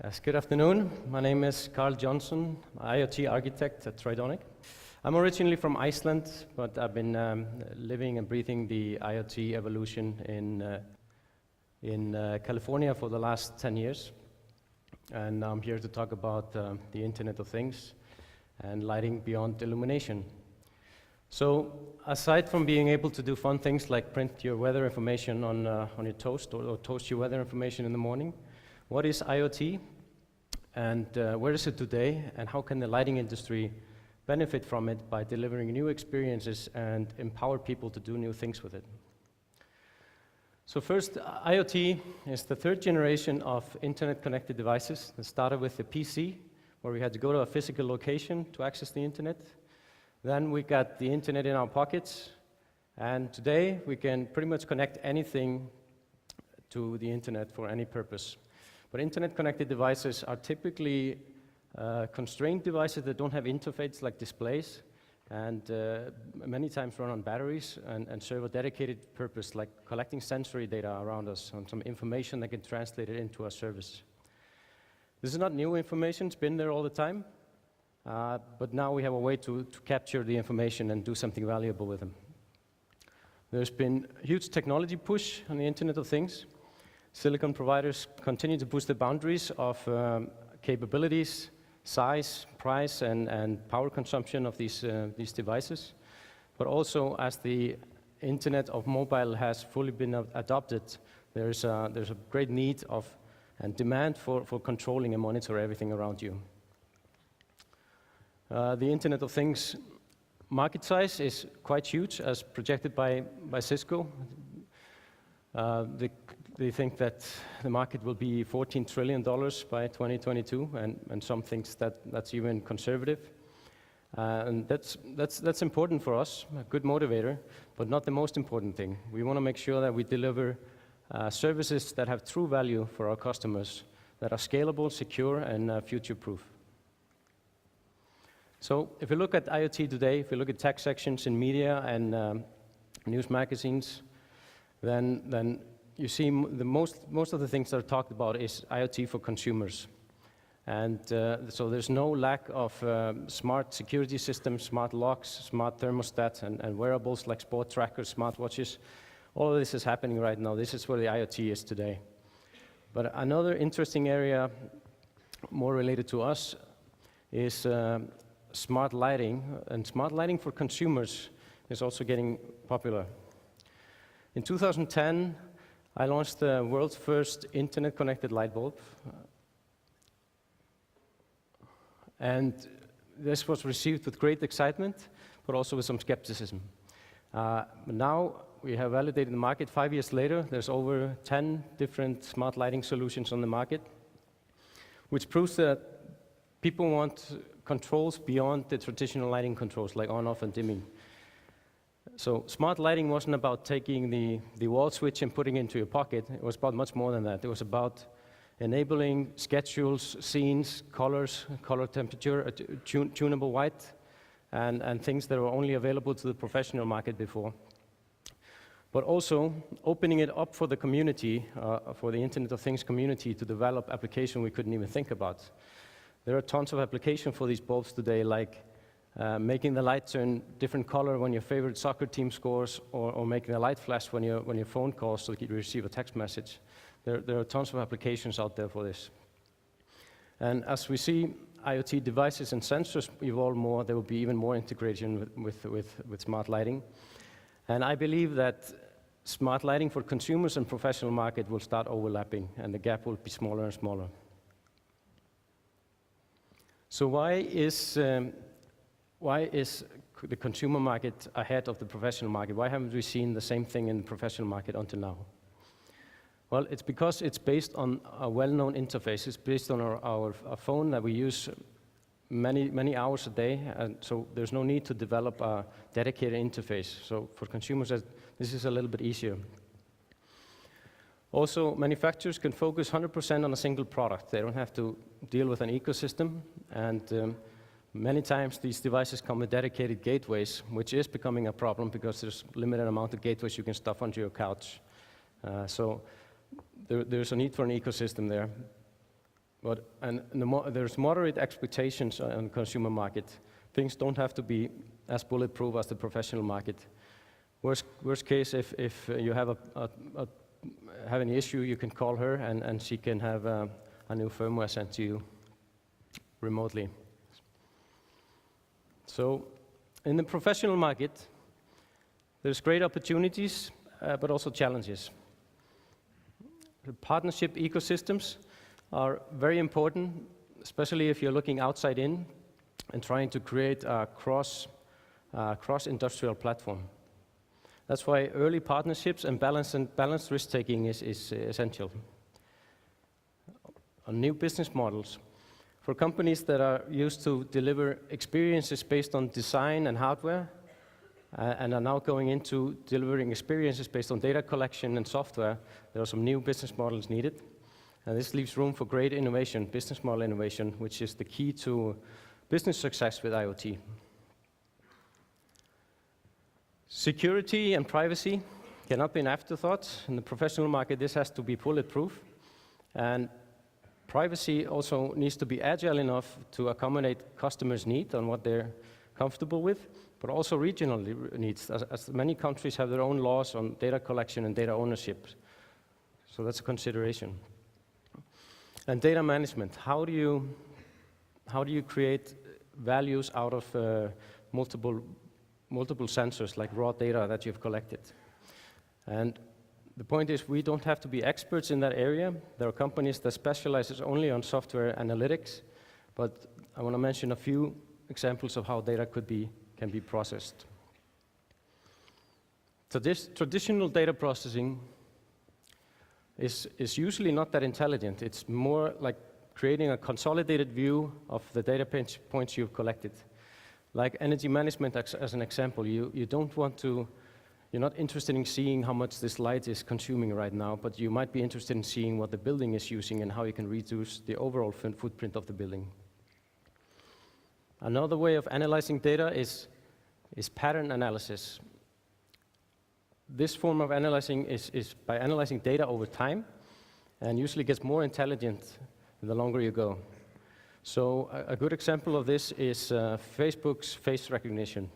Yes, good afternoon. My name is Karl Jónsson, IoT architect at Tridonic. I'm originally from Iceland, but I've been living and breathing the IoT evolution in California for the last 10 years. And I'm here to talk about the Internet of Things and lighting beyond illumination. So aside from being able to do fun things like print your weather information on your toast or toast your weather information in the morning, what is IoT, and where is it today, and how can the lighting industry benefit from it by delivering new experiences and empower people to do new things with it? So first, IoT is the third generation of internet-connected devices. It started with the PC, where we had to go to a physical location to access the internet. Then we got the internet in our pockets, and today we can pretty much connect anything to the internet for any purpose. But internet-connected devices are typically constrained devices that don't have interfaces like displays, and many times run on batteries and serve a dedicated purpose like collecting sensory data around us on some information that can translate it into a service. This is not new information, it's been there all the time, but now we have a way to capture the information and do something valuable with them. There's been a huge technology push on the Internet of Things. Silicon providers continue to push the boundaries of capabilities, size, price, and power consumption of these devices. But also, as the Internet of Mobile has fully been adopted, there's a great need of and demand for controlling and monitor everything around you. The Internet of Things market size is quite huge, as projected by Cisco. They think that the market will be $14 trillion by 2022, and some thinks that's even conservative. And that's important for us, a good motivator, but not the most important thing. We want to make sure that we deliver services that have true value for our customers, that are scalable, secure, and future-proof. So if you look at IoT today, if you look at tech sections in media and news magazines, then you see most of the things that are talked about is IoT for consumers. And so there's no lack of smart security systems, smart locks, smart thermostats, and wearables like sport trackers, smartwatches. All of this is happening right now. This is where the IoT is today. But another interesting area, more related to us, is smart lighting. And smart lighting for consumers is also getting popular. In 2010, I launched the world's first internet-connected light bulb. And this was received with great excitement, but also with some skepticism. Now we have validated the market. 5 years later, there's over 10 different smart lighting solutions on the market, which proves that people want controls beyond the traditional lighting controls, like on, off, and dimming. So smart lighting wasn't about taking the wall switch and putting it into your pocket. It was about much more than that. It was about enabling schedules, scenes, colors, color temperature, tunable white, and things that were only available to the professional market before. But also opening it up for the community, for the Internet of Things community, to develop applications we couldn't even think about. There are tons of applications for these bulbs today, like making the light turn different color when your favorite soccer team scores, or making the light flash when your phone calls so you receive a text message. There are tons of applications out there for this. And as we see IoT devices and sensors evolve more, there will be even more integration with smart lighting. And I believe that smart lighting for consumers and professional market will start overlapping, and the gap will be smaller and smaller. So why is the consumer market ahead of the professional market? Why haven't we seen the same thing in the professional market until now? Well, it's because it's based on a well-known interface. It's based on our phone that we use many hours a day, and so there's no need to develop a dedicated interface. So for consumers, this is a little bit easier. Also, manufacturers can focus 100% on a single product. They don't have to deal with an ecosystem, and many times these devices come with dedicated gateways, which is becoming a problem because there's a limited amount of gateways you can stuff onto your couch. So there's a need for an ecosystem there. There's moderate expectations on the consumer market. Things don't have to be as bulletproof as the professional market. Worst case, if you have have any issue, you can call her and she can have a new firmware sent to you remotely. So in the professional market, there's great opportunities, but also challenges. The partnership ecosystems are very important, especially if you're looking outside in and trying to create a cross-industrial platform. That's why early partnerships and balanced risk-taking is essential. On new business models, for companies that are used to deliver experiences based on design and hardware, and are now going into delivering experiences based on data collection and software, there are some new business models needed. And this leaves room for great innovation, business model innovation, which is the key to business success with IoT. Security and privacy cannot be an afterthought. In the professional market, this has to be bulletproof. And privacy also needs to be agile enough to accommodate customers' needs on what they're comfortable with, but also regional needs, as many countries have their own laws on data collection and data ownership. So that's a consideration. And data management, how do you create values out of multiple sensors, like raw data that you've collected? And the point is, we don't have to be experts in that area. There are companies that specialize only on software analytics, but I want to mention a few examples of how data can be processed. So this traditional data processing is usually not that intelligent. It's more like creating a consolidated view of the data points you've collected. Like energy management as an example, you're not interested in seeing how much this light is consuming right now, but you might be interested in seeing what the building is using and how you can reduce the overall footprint of the building. Another way of analyzing data is pattern analysis. This form of analyzing is by analyzing data over time, and usually gets more intelligent the longer you go. So a good example of this is Facebook's face recognition,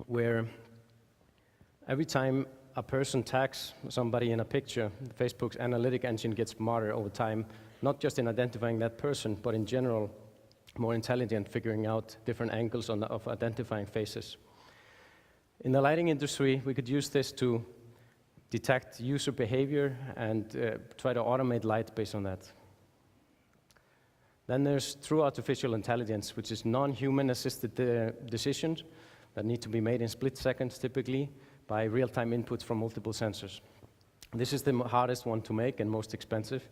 where every time a person tags somebody in a picture, Facebook's analytic engine gets smarter over time, not just in identifying that person, but in general, more intelligent, figuring out different angles of identifying faces. In the lighting industry, we could use this to detect user behavior and try to automate light based on that. Then there's true artificial intelligence, which is non-human assisted decisions that need to be made in split seconds, typically, by real-time inputs from multiple sensors. This is the hardest one to make and most expensive,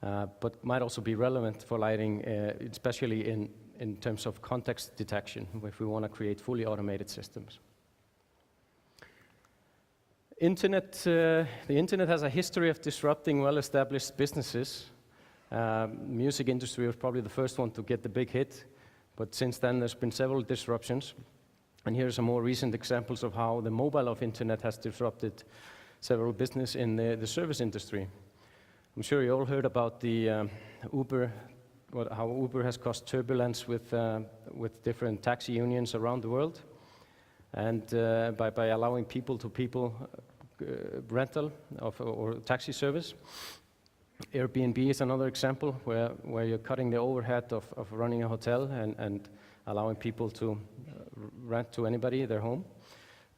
but might also be relevant for lighting, especially in terms of context detection, if we want to create fully automated systems. The internet has a history of disrupting well-established businesses. Music industry was probably the first one to get the big hit, but since then there's been several disruptions. And here are some more recent examples of how the mobile of internet has disrupted several business in the service industry. I'm sure you all heard about the how Uber has caused turbulence with different taxi unions around the world, and by allowing people-to-people rental or taxi service. Airbnb is another example where you're cutting the overhead of running a hotel and allowing people to rent to anybody their home.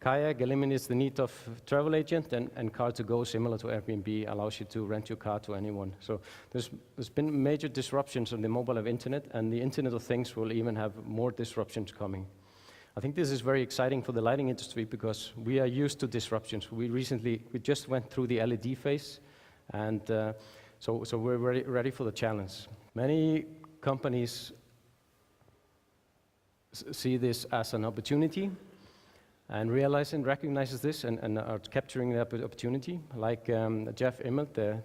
Kayak eliminates the need of travel agent, and Car2Go, similar to Airbnb, allows you to rent your car to anyone. So there's been major disruptions on the mobile of internet, and the Internet of Things will even have more disruptions coming. I think this is very exciting for the lighting industry because we are used to disruptions. We just went through the LED phase, and so we're ready for the challenge. Many companies see this as an opportunity and recognizes this and are capturing the opportunity. Like Jeff Immelt, the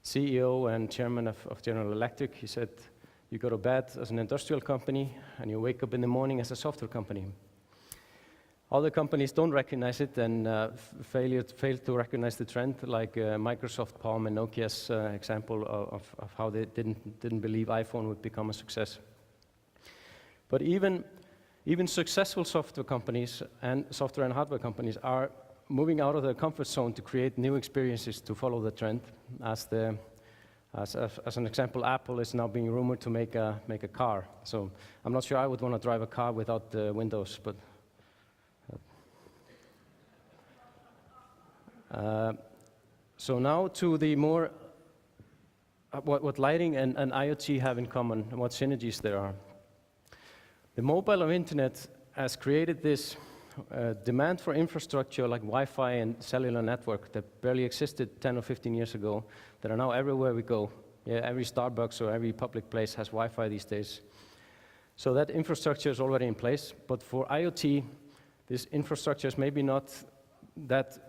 CEO and chairman of General Electric, he said, you go to bed as an industrial company and you wake up in the morning as a software company. Other companies don't recognize it and fail to recognize the trend, like Microsoft Palm and Nokia's example of how they didn't believe iPhone would become a success. But even successful software companies and software and hardware companies are moving out of their comfort zone to create new experiences to follow the trend. As an example, Apple is now being rumored to make a car. So I'm not sure I would want to drive a car without the windows, but so now to the more what lighting and IoT have in common, and what synergies there are. The mobile or internet has created this demand for infrastructure like Wi-Fi and cellular network that barely existed 10 or 15 years ago, that are now everywhere we go. Yeah, every Starbucks or every public place has Wi-Fi these days. So that infrastructure is already in place, but for IoT, this infrastructure is maybe not that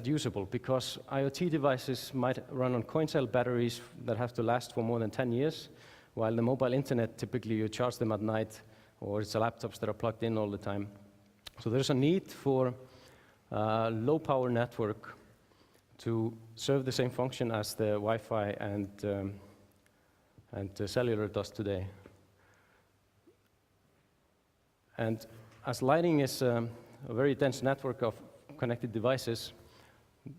usable, because IoT devices might run on coin cell batteries that have to last for more than 10 years, while the mobile internet, typically you charge them at night, or it's the laptops that are plugged in all the time. So there's a need for low power network to serve the same function as the Wi-Fi and the cellular does today. And as lighting is a very dense network of connected devices,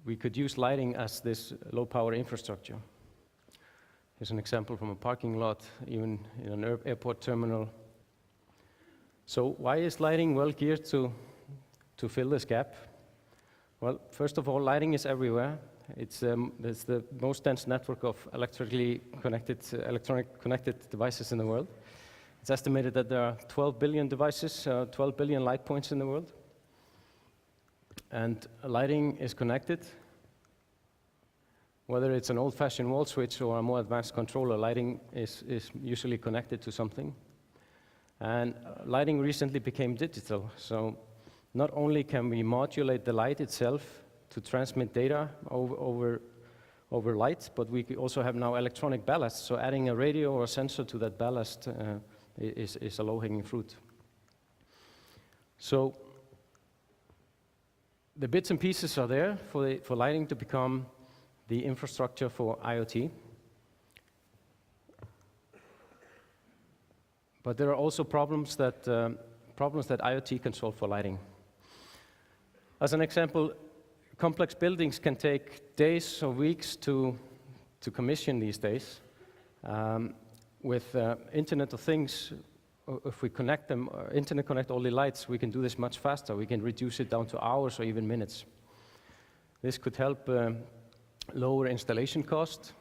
we could use lighting as this low power infrastructure. Here's an example from a parking lot, even in an airport terminal. So why is lighting well geared to fill this gap? Well, first of all, lighting is everywhere. It's the most dense network of electronic connected devices in the world. It's estimated that there are 12 billion devices, 12 billion light points in the world. And lighting is connected. Whether it's an old-fashioned wall switch or a more advanced controller, lighting is usually connected to something. And lighting recently became digital, so not only can we modulate the light itself to transmit data over light, but we also have now electronic ballast, so adding a radio or a sensor to that ballast is a low-hanging fruit. So the bits and pieces are there for lighting to become the infrastructure for IoT. But there are also problems that IoT can solve for lighting. As an example, complex buildings can take days or weeks to commission these days. With Internet of Things, if we connect them, internet connect all the lights, we can do this much faster. We can reduce it down to hours or even minutes. This could help lower installation cost.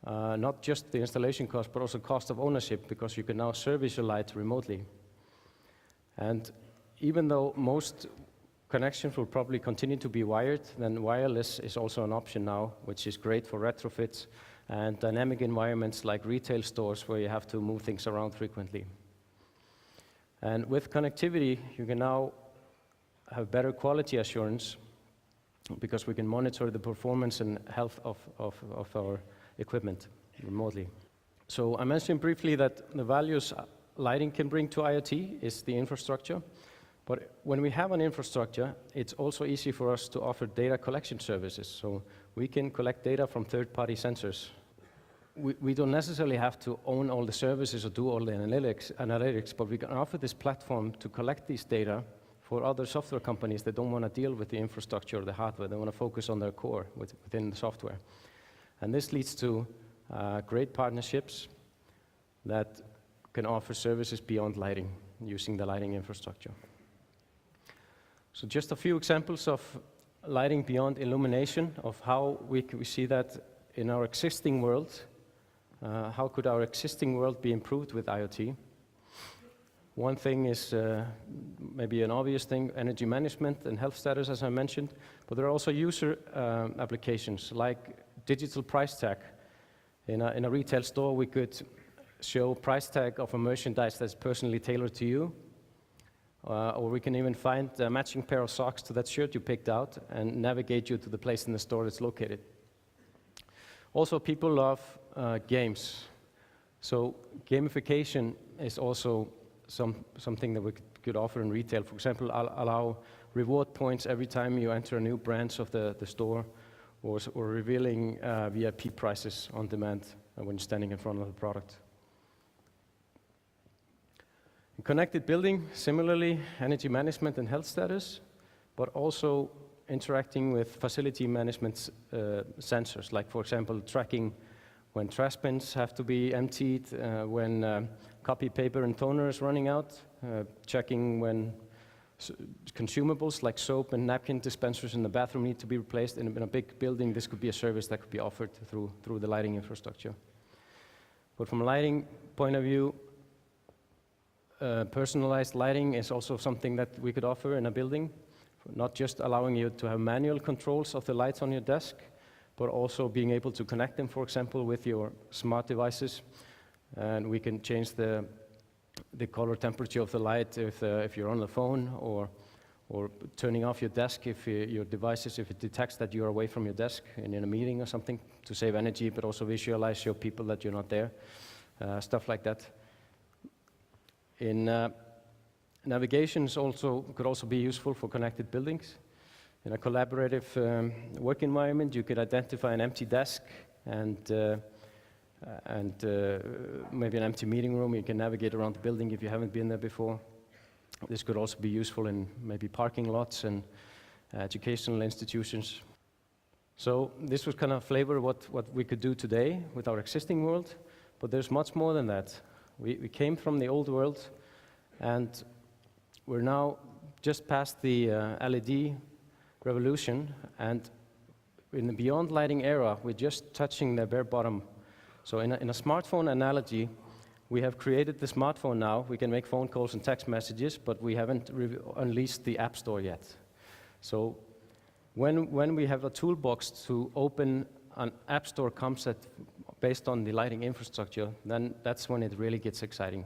Not just the installation cost, but also cost of ownership, because you can now service your light remotely. And even though most connections will probably continue to be wired, then wireless is also an option now, which is great for retrofits and dynamic environments like retail stores where you have to move things around frequently. And with connectivity, you can now have better quality assurance because we can monitor the performance and health of our equipment remotely. So I mentioned briefly that the values lighting can bring to IoT is the infrastructure. But when we have an infrastructure, it's also easy for us to offer data collection services. So we can collect data from third-party sensors. We don't necessarily have to own all the services or do all the analytics, but we can offer this platform to collect these data for other software companies that don't want to deal with the infrastructure or the hardware. They want to focus on their core within the software. And this leads to great partnerships that can offer services beyond lighting, using the lighting infrastructure. So just a few examples of lighting beyond illumination, of how we see that in our existing world. How could our existing world be improved with IoT? One thing is maybe an obvious thing, energy management and health status, as I mentioned, but there are also user applications like digital price tag. In a retail store, we could show price tag of a merchandise that's personally tailored to you, or we can even find a matching pair of socks to that shirt you picked out and navigate you to the place in the store that's located. Also, people love games. So gamification is also something that we could offer in retail. For example, allow reward points every time you enter a new branch of the store, or revealing VIP prices on demand when you're standing in front of the product. In connected building, similarly, energy management and health status, but also interacting with facility management sensors, like, for example, tracking when trash bins have to be emptied, when copy paper and toner is running out, checking when consumables like soap and napkin dispensers in the bathroom need to be replaced. In a big building, this could be a service that could be offered through the lighting infrastructure. But from a lighting point of view, personalized lighting is also something that we could offer in a building, not just allowing you to have manual controls of the lights on your desk, but also being able to connect them, for example, with your smart devices. And we can change the color temperature of the light if you're on the phone, or turning off your desk if your devices, if it detects that you're away from your desk and in a meeting or something, to save energy, but also visualize your people that you're not there, stuff like that. In navigation could also be useful for connected buildings. In a collaborative work environment, you could identify an empty desk and maybe an empty meeting room. You can navigate around the building if you haven't been there before. This could also be useful in maybe parking lots and educational institutions. So this was kind of flavor what we could do today with our existing world, but there's much more than that. We came from the old world, and we're now just past the LED revolution, and in the beyond lighting era, we're just touching the bare bottom. So in a smartphone analogy, we have created the smartphone now. We can make phone calls and text messages, but we haven't unleashed the App Store yet. So when we have a toolbox to open an App Store concept based on the lighting infrastructure, then that's when it really gets exciting.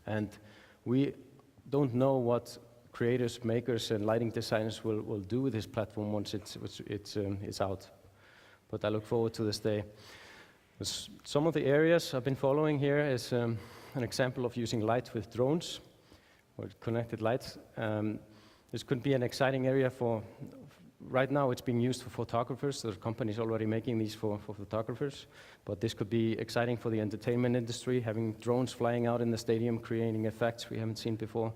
And we don't know what creators, makers, and lighting designers will do with this platform once it's out. But I look forward to this day. Some of the areas I've been following here is an example of using light with drones, or connected lights. This could be an exciting area for, right now it's being used for photographers. There are companies already making these for photographers, but this could be exciting for the entertainment industry, having drones flying out in the stadium, creating effects we haven't seen before.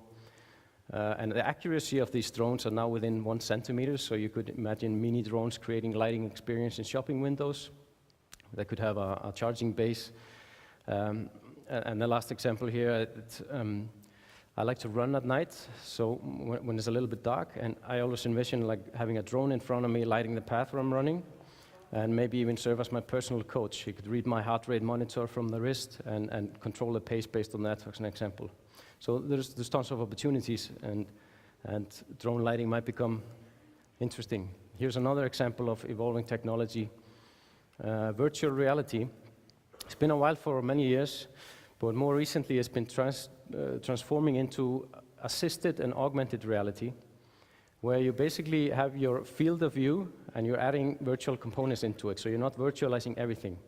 And the accuracy of these drones are now within 1 centimeter, so you could imagine mini drones creating lighting experience in shopping windows. They could have a charging base. And the last example here, I like to run at night, so when it's a little bit dark, and I always envision like having a drone in front of me lighting the path where I'm running, and maybe even serve as my personal coach. He could read my heart rate monitor from the wrist and control the pace based on that, as an example. So there's tons of opportunities, and drone lighting might become interesting. Here's another example of evolving technology. Virtual reality. It's been a while for many years, but more recently it's been transforming into assisted and augmented reality, where you basically have your field of view and you're adding virtual components into it, so you're not virtualizing everything.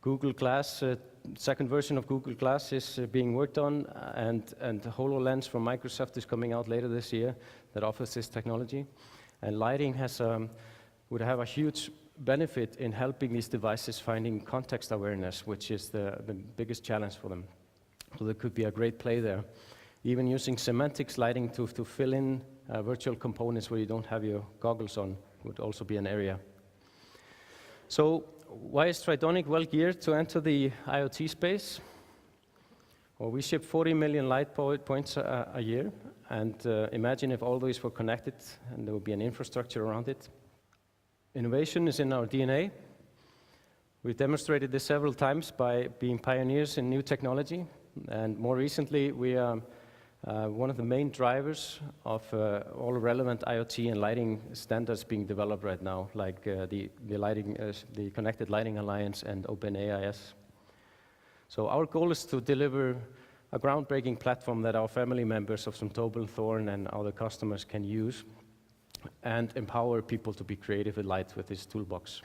Google Glass, second version of Google Glass is being worked on, and HoloLens from Microsoft is coming out later this year that offers this technology. And lighting would have a huge benefit in helping these devices finding context awareness, which is the biggest challenge for them. So there could be a great play there. Even using semantics lighting to fill in virtual components where you don't have your goggles on would also be an area. So why is Tridonic well geared to enter the IoT space? Well, we ship 40 million light points a year, and imagine if all these were connected and there would be an infrastructure around it. Innovation is in our DNA. We've demonstrated this several times by being pioneers in new technology, and more recently we are one of the main drivers of all relevant IoT and lighting standards being developed right now, like the Connected Lighting Alliance and OpenAIS. So our goal is to deliver a groundbreaking platform that our family members of Zumtobel, Thorn, and other customers can use, and empower people to be creative with light with this toolbox.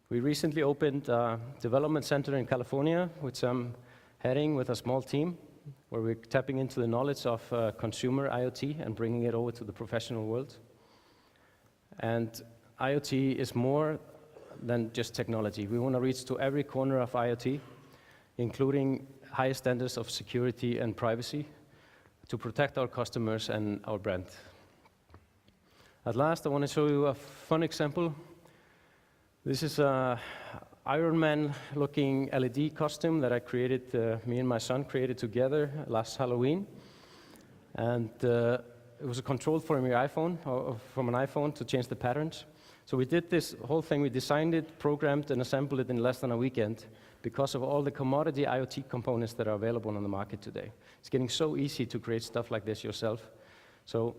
We recently opened a development center in California, which I'm heading with a small team where we're tapping into the knowledge of consumer IoT and bringing it over to the professional world. And IoT is more than just technology. We want to reach to every corner of IoT, including high standards of security and privacy to protect our customers and our brand. At last, I want to show you a fun example. This is a Iron Man looking LED costume that I created, me and my son created together last Halloween. And it was controlled from your iPhone, or from an iPhone, to change the patterns. So we did this whole thing. We designed it, programmed, and assembled it in less than a weekend because of all the commodity IoT components that are available on the market today. It's getting so easy to create stuff like this yourself. So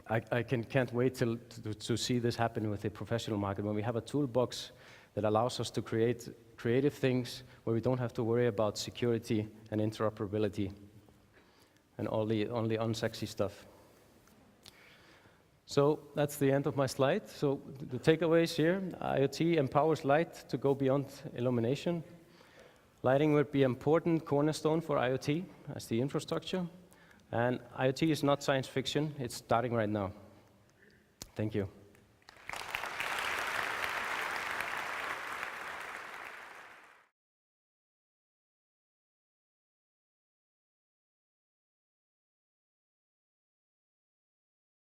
I can't wait to see this happen with the professional market when we have a toolbox that allows us to create creative things where we don't have to worry about security and interoperability and all the unsexy stuff. So that's the end of my slide. So the takeaways here: IoT empowers light to go beyond illumination. Lighting will be an important cornerstone for IoT as the infrastructure. And IoT is not science fiction, it's starting right now. Thank you.